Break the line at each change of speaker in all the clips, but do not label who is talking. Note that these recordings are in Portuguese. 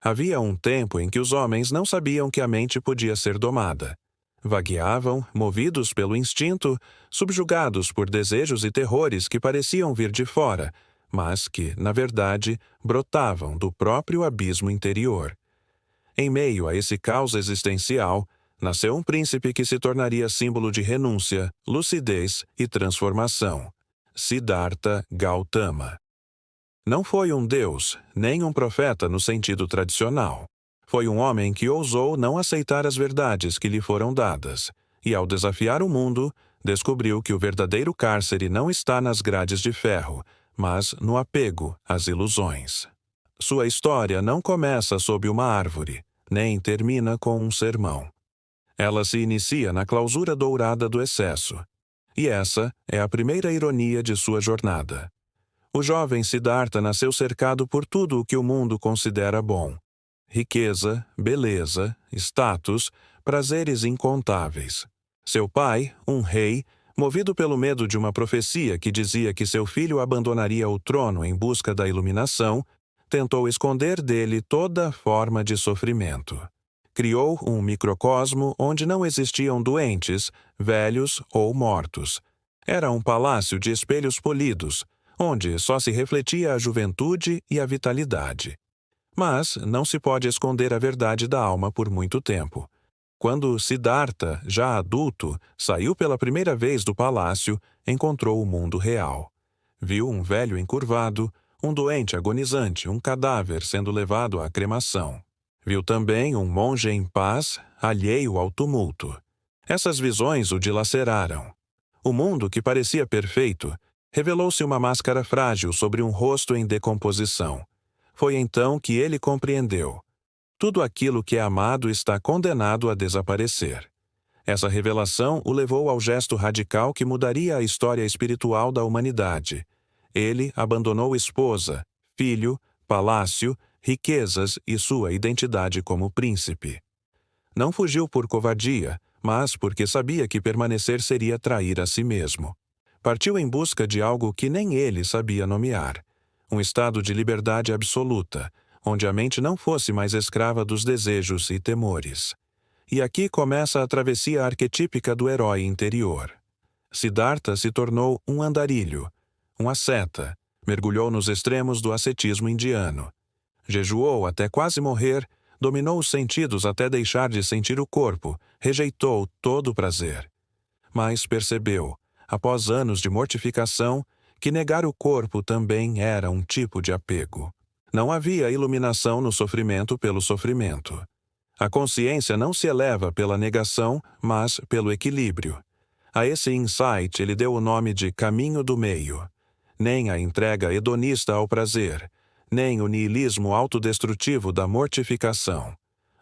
Havia um tempo em que os homens não sabiam que a mente podia ser domada. Vagueavam, movidos pelo instinto, subjugados por desejos e terrores que pareciam vir de fora, mas que, na verdade, brotavam do próprio abismo interior. Em meio a esse caos existencial, nasceu um príncipe que se tornaria símbolo de renúncia, lucidez e transformação: Siddhartha Gautama. Não foi um deus, nem um profeta no sentido tradicional. Foi um homem que ousou não aceitar as verdades que lhe foram dadas, e ao desafiar o mundo, descobriu que o verdadeiro cárcere não está nas grades de ferro, mas no apego às ilusões. Sua história não começa sob uma árvore, nem termina com um sermão. Ela se inicia na clausura dourada do excesso. E essa é a primeira ironia de sua jornada. O jovem Siddhartha nasceu cercado por tudo o que o mundo considera bom: riqueza, beleza, status, prazeres incontáveis. Seu pai, um rei, movido pelo medo de uma profecia que dizia que seu filho abandonaria o trono em busca da iluminação, tentou esconder dele toda forma de sofrimento. Criou um microcosmo onde não existiam doentes, velhos ou mortos. Era um palácio de espelhos polidos, onde só se refletia a juventude e a vitalidade. Mas não se pode esconder a verdade da alma por muito tempo. Quando Siddhartha, já adulto, saiu pela primeira vez do palácio, encontrou o mundo real. Viu um velho encurvado, um doente agonizante, um cadáver sendo levado à cremação. Viu também um monge em paz, alheio ao tumulto. Essas visões o dilaceraram. O mundo, que parecia perfeito, revelou-se uma máscara frágil sobre um rosto em decomposição. Foi então que ele compreendeu: tudo aquilo que é amado está condenado a desaparecer. Essa revelação o levou ao gesto radical que mudaria a história espiritual da humanidade. Ele abandonou esposa, filho, palácio, riquezas e sua identidade como príncipe. Não fugiu por covardia, mas porque sabia que permanecer seria trair a si mesmo. Partiu em busca de algo que nem ele sabia nomear: um estado de liberdade absoluta, onde a mente não fosse mais escrava dos desejos e temores. E aqui começa a travessia arquetípica do herói interior. Siddhartha se tornou um andarilho, um asceta, mergulhou nos extremos do ascetismo indiano. Jejuou até quase morrer, dominou os sentidos até deixar de sentir o corpo, rejeitou todo o prazer. Mas percebeu, após anos de mortificação, que negar o corpo também era um tipo de apego. Não havia iluminação no sofrimento pelo sofrimento. A consciência não se eleva pela negação, mas pelo equilíbrio. A esse insight ele deu o nome de caminho do meio. Nem a entrega hedonista ao prazer, nem o niilismo autodestrutivo da mortificação.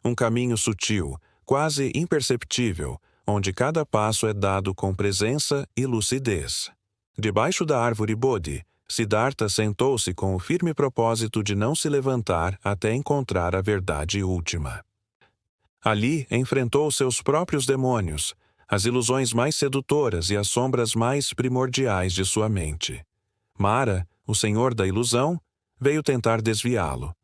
Um caminho sutil, quase imperceptível, onde cada passo é dado com presença e lucidez. Debaixo da árvore Bodhi, Siddhartha sentou-se com o firme propósito de não se levantar até encontrar a verdade última. Ali enfrentou seus próprios demônios, as ilusões mais sedutoras e as sombras mais primordiais de sua mente. Mara, o senhor da ilusão, veio tentar desviá-lo.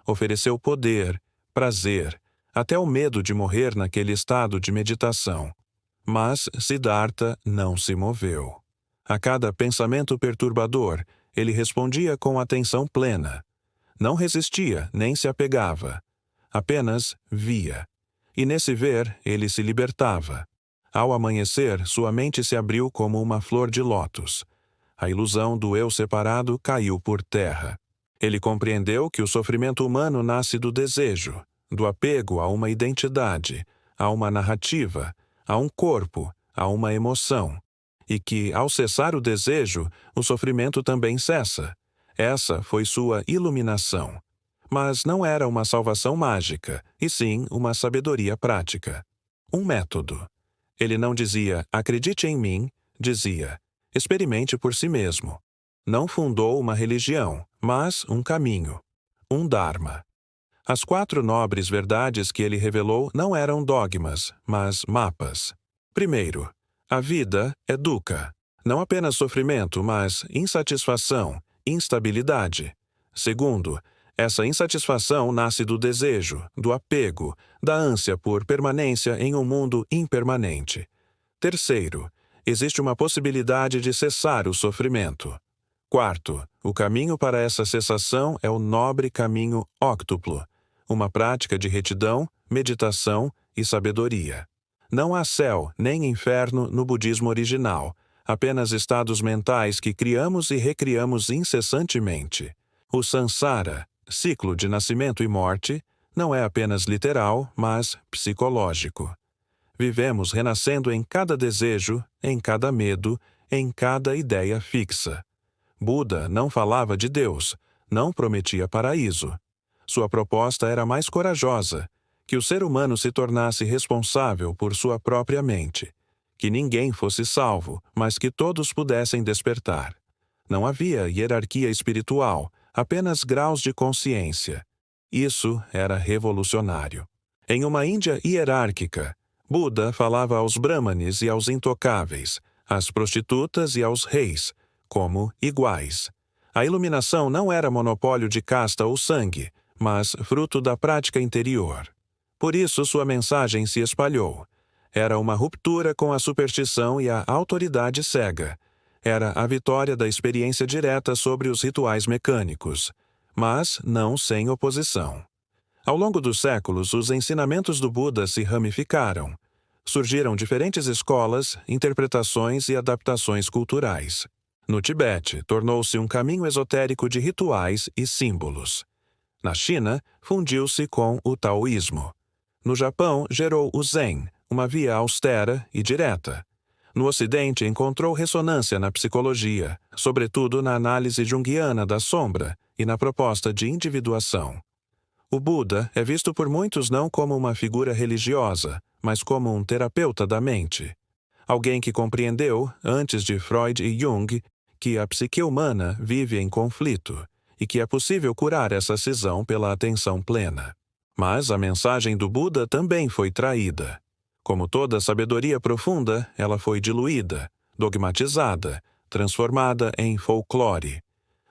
Ofereceu poder, prazer, até o medo de morrer naquele estado de meditação. Mas Siddhartha não se moveu. A cada pensamento perturbador, ele respondia com atenção plena. Não resistia, nem se apegava. Apenas via. E nesse ver, ele se libertava. Ao amanhecer, sua mente se abriu como uma flor de lótus. A ilusão do eu separado caiu por terra. Ele compreendeu que o sofrimento humano nasce do desejo, do apego a uma identidade, a uma narrativa, a um corpo, a uma emoção. E que, ao cessar o desejo, o sofrimento também cessa. Essa foi sua iluminação. Mas não era uma salvação mágica, e sim uma sabedoria prática. Um método. Ele não dizia, acredite em mim, dizia, experimente por si mesmo. Não fundou uma religião, mas um caminho, um dharma. As 4 nobres verdades que ele revelou não eram dogmas, mas mapas. Primeiro, a vida é dukkha, não apenas sofrimento, mas insatisfação, instabilidade. Segundo, Essa insatisfação nasce do desejo, do apego, da ânsia por permanência em um mundo impermanente. Terceiro, existe uma possibilidade de cessar o sofrimento. Quarto, o caminho para essa cessação é o nobre caminho óctuplo, uma prática de retidão, meditação e sabedoria. Não há céu nem inferno no budismo original, apenas estados mentais que criamos e recriamos incessantemente. O samsara, ciclo de nascimento e morte, não é apenas literal, mas psicológico. Vivemos renascendo em cada desejo, em cada medo, em cada ideia fixa. Buda não falava de Deus, não prometia paraíso. Sua proposta era mais corajosa, que o ser humano se tornasse responsável por sua própria mente, que ninguém fosse salvo, mas que todos pudessem despertar. Não havia hierarquia espiritual, apenas graus de consciência. Isso era revolucionário. Em uma Índia hierárquica, Buda falava aos brahmanes e aos intocáveis, às prostitutas e aos reis, como iguais. A iluminação não era monopólio de casta ou sangue, mas fruto da prática interior. Por isso sua mensagem se espalhou. Era uma ruptura com a superstição e a autoridade cega. Era a vitória da experiência direta sobre os rituais mecânicos, mas não sem oposição. Ao longo dos séculos, os ensinamentos do Buda se ramificaram. Surgiram diferentes escolas, interpretações e adaptações culturais. No Tibete, tornou-se um caminho esotérico de rituais e símbolos. Na China, fundiu-se com o taoísmo. No Japão, gerou o Zen, uma via austera e direta. No Ocidente, encontrou ressonância na psicologia, sobretudo na análise junguiana da sombra e na proposta de individuação. O Buda é visto por muitos não como uma figura religiosa, mas como um terapeuta da mente. Alguém que compreendeu, antes de Freud e Jung, que a psique humana vive em conflito e que é possível curar essa cisão pela atenção plena. Mas a mensagem do Buda também foi traída. Como toda sabedoria profunda, ela foi diluída, dogmatizada, transformada em folclore.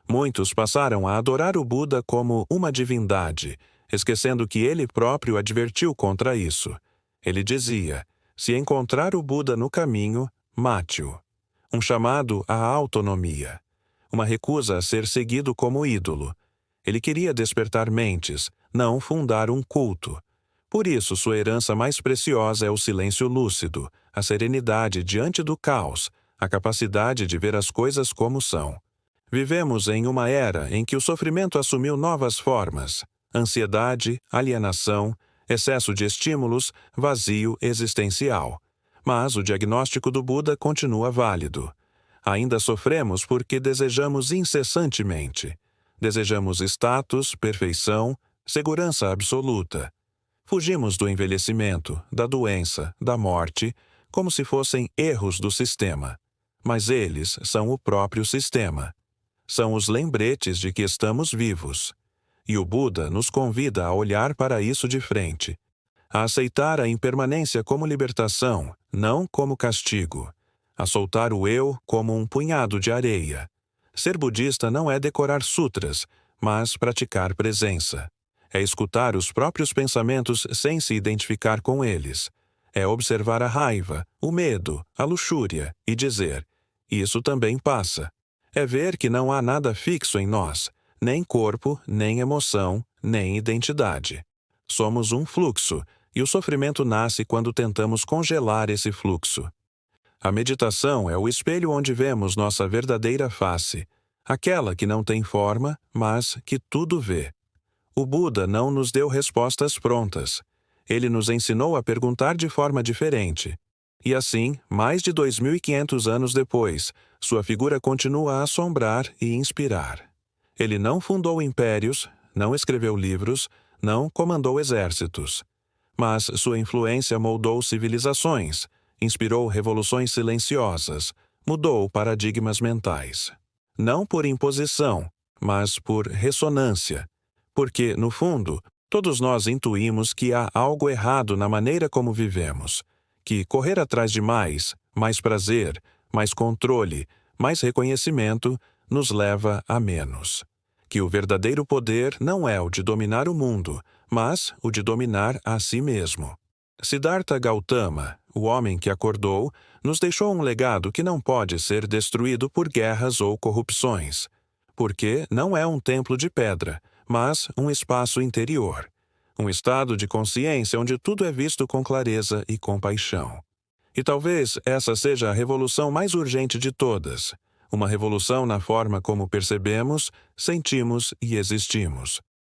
Muitos passaram a adorar o Buda como uma divindade, esquecendo que ele próprio advertiu contra isso. Ele dizia: se encontrar o Buda no caminho, mate-o. Um chamado à autonomia. Uma recusa a ser seguido como ídolo. Ele queria despertar mentes, não fundar um culto. Por isso, sua herança mais preciosa é o silêncio lúcido, a serenidade diante do caos, a capacidade de ver as coisas como são. Vivemos em uma era em que o sofrimento assumiu novas formas: ansiedade, alienação, excesso de estímulos, vazio existencial. Mas o diagnóstico do Buda continua válido. Ainda sofremos porque desejamos incessantemente. Desejamos status, perfeição, segurança absoluta. Fugimos do envelhecimento, da doença, da morte, como se fossem erros do sistema. Mas eles são o próprio sistema. São os lembretes de que estamos vivos. E o Buda nos convida a olhar para isso de frente, a aceitar a impermanência como libertação, não como castigo, a soltar o eu como um punhado de areia. Ser budista não é decorar sutras, mas praticar presença. É escutar os próprios pensamentos sem se identificar com eles. É observar a raiva, o medo, a luxúria e dizer: isso também passa. É ver que não há nada fixo em nós, nem corpo, nem emoção, nem identidade. Somos um fluxo, e o sofrimento nasce quando tentamos congelar esse fluxo. A meditação é o espelho onde vemos nossa verdadeira face, aquela que não tem forma, mas que tudo vê. O Buda não nos deu respostas prontas. Ele nos ensinou a perguntar de forma diferente. E assim, mais de 2.500 anos depois, sua figura continua a assombrar e inspirar. Ele não fundou impérios, não escreveu livros, não comandou exércitos. Mas sua influência moldou civilizações, inspirou revoluções silenciosas, mudou paradigmas mentais. Não por imposição, mas por ressonância. Porque, no fundo, todos nós intuímos que há algo errado na maneira como vivemos, que correr atrás de mais prazer, mais controle, mais reconhecimento, nos leva a menos. que o verdadeiro poder não é o de dominar o mundo, mas o de dominar a si mesmo. Siddhartha Gautama, o homem que acordou, nos deixou um legado que não pode ser destruído por guerras ou corrupções, porque não é um templo de pedra, mas um espaço interior, um estado de consciência onde tudo é visto com clareza e compaixão. E talvez essa seja a revolução mais urgente de todas, uma revolução na forma como percebemos, sentimos e existimos.